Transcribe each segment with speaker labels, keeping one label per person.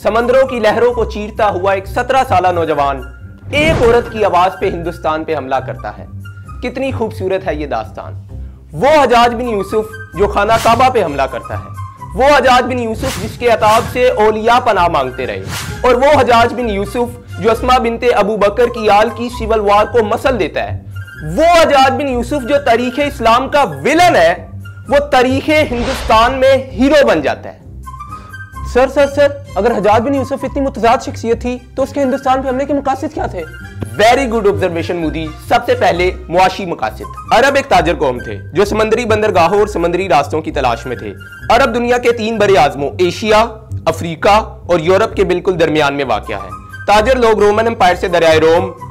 Speaker 1: समंदरों की लहरों को चीरता हुआ एक 17 साला नौजवान एक औरत की आवाज पे हिंदुस्तान पे हमला करता है। कितनी खूबसूरत है ये दास्तान। वो हज्जाज बिन यूसुफ जो खाना काबा पे हमला करता है, वो हज्जाज बिन यूसुफ जिसके अताब से औलिया पनाह मांगते रहे, और वो हज्जाज बिन यूसुफ जो अस्मा बिनते अबू बकर की आल की सिविल वार को मसल देता है, वो हज्जाज बिन यूसुफ जो तारीख इस्लाम का विलन है, वो तारीख हिंदुस्तान में हीरो बन जाता है। सर अगर हज्जाज बिन यूसुफ इतनी मुतजाद शख्सियत थी तो उसके हिंदुस्तान पे हमले के मकासद क्या थे? Very good observation Modi. सबसे पहले मुआशी मकासद। अरब एक ताजर कौम थे जो समंदरी बंदरगाहों और समंदरी रास्तों की तलाश में थे। अरब दुनिया के 3 बड़े आजमों एशिया, अफ्रीका और यूरोप के बिल्कुल दरमियान में वाक़या है। ताजर लोग रोमन एम्पायर से दरियाए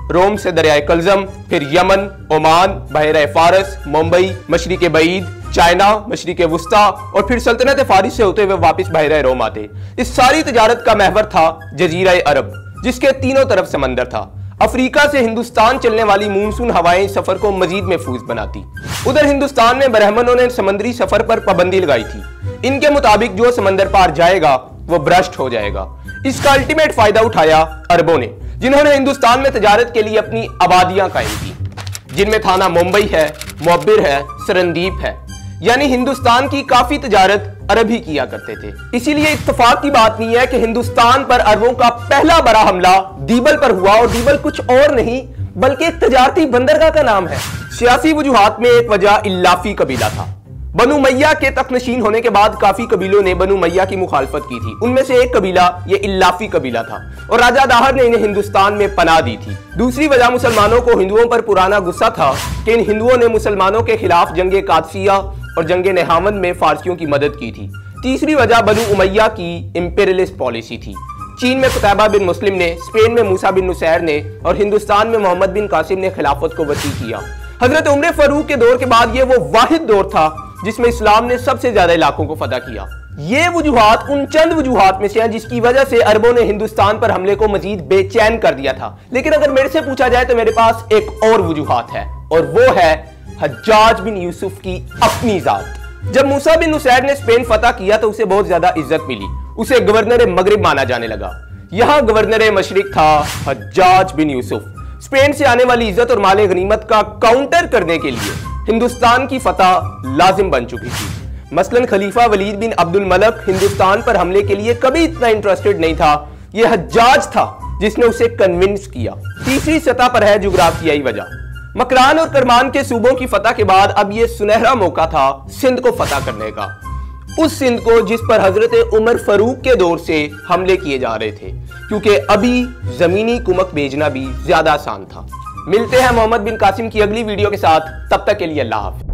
Speaker 1: रोम से दरियाए कल्जम, फिर यमन, ओमान, बहरा फारस, मुंबई, मशरिक बईद, चाइना, मशरिक वुस्ता और फिर सल्तनत फारिस से होते हुए वापस बहरा रोम आते। इस सारी तजारत का महवर था जजीरा अरब, जिसके तीनों तरफ समंदर था। अफ्रीका से हिंदुस्तान चलने वाली मानसून हवाएं सफर को मजीद महफूज बनाती। उधर हिंदुस्तान में ब्राह्मणों ने समंदरी सफर पर पाबंदी लगाई थी। इनके मुताबिक जो समंदर पार जाएगा वो भ्रष्ट हो जाएगा। इसका अल्टीमेट फायदा उठाया अरबों ने, जिन्होंने हिंदुस्तान में तजारत के लिए अपनी आबादियां कायम की, जिनमें थाना मुंबई है, मोबिर है, सरंदीप है। यानी हिंदुस्तान की काफी तजारत अरब ही किया करते थे। इसीलिए इत्तेफाक की बात नहीं है कि हिंदुस्तान पर अरबों का पहला बड़ा हमला दीबल पर हुआ, और दीबल कुछ और नहीं बल्कि एक तजारती बंदरगाह का नाम है। सियासी वजूहात में एक वजह इल्लाफी कबीला था। बनु मैया के तख्तनशीन होने के बाद काफी कबीलों ने बनु मैया की मुखालफत की थी। उनमें से एक कबीला ये इल्लाफी कबीला था, और राजा दाहिर ने इन्हें हिंदुस्तान में पनाह दी थी। दूसरी वजह मुसलमानों को हिंदुओं पर पुराना गुस्सा था कि इन हिंदुओं ने मुसलमानों के खिलाफ जंगे कादसिया और जंगे नेहावंद में फारसियों की मदद की थी। तीसरी वजह बनु उमैया की इंपीरियलिस्ट पॉलिसी थी। चीन में कुतैबा बिन मुस्लिम ने, स्पेन में मूसा बिन नुसैर ने और हिंदुस्तान में मोहम्मद बिन कासिम ने खिलाफत को वसी किया। हजरत उमर फारूक के दौर के बाद ये वो वाहिद दौर था जिसमें इस्लाम ने सबसे ज्यादा इलाकों को फतह किया। ये वजूहात उन चंद वजूहात में से हैं जिसकी वजह से अरबों ने हिंदुस्तान पर हमले को मजीद बेचैन कर दिया था। लेकिन अगर मेरे से पूछा जाए तो मेरे पास एक और वजूहात है, और वो है हज्जाज बिन यूसुफ की अपनी जात। जब मूसा बिन नुसैर ने स्पेन फतह किया तो उसे बहुत ज्यादा इज्जत मिली। उसे गवर्नर मगरिब माना जाने लगा। यहां गवर्नर मशरिक था हज्जाज बिन यूसुफ। स्पेन से आने वाली इज्जत और माले गनीमत का काउंटर करने के लिए हिंदुस्तान की फतह लाजिम बन चुकी थी। मसलन खलीफा वलीद बिन अब्दुल मलक हिंदुस्तान पर हमले के लिए कभी इतना इंटरेस्टेड नहीं था। यह हज्जाज था जिसने उसे कन्विंस किया। तीसरी सतह पर है जुग्राफियाई वजह। मकरान और करमान के सूबों की फतह के बाद अब यह सुनहरा मौका था सिंध को फतह करने का। उस सिंध को जिस पर हजरत उमर फारूक के दौर से हमले किए जा रहे थे, क्योंकि अभी जमीनी कुमक भेजना भी ज्यादा आसान था। मिलते हैं मोहम्मद बिन कासिम की अगली वीडियो के साथ। तब तक के लिए अल्लाह हाफ़िज़।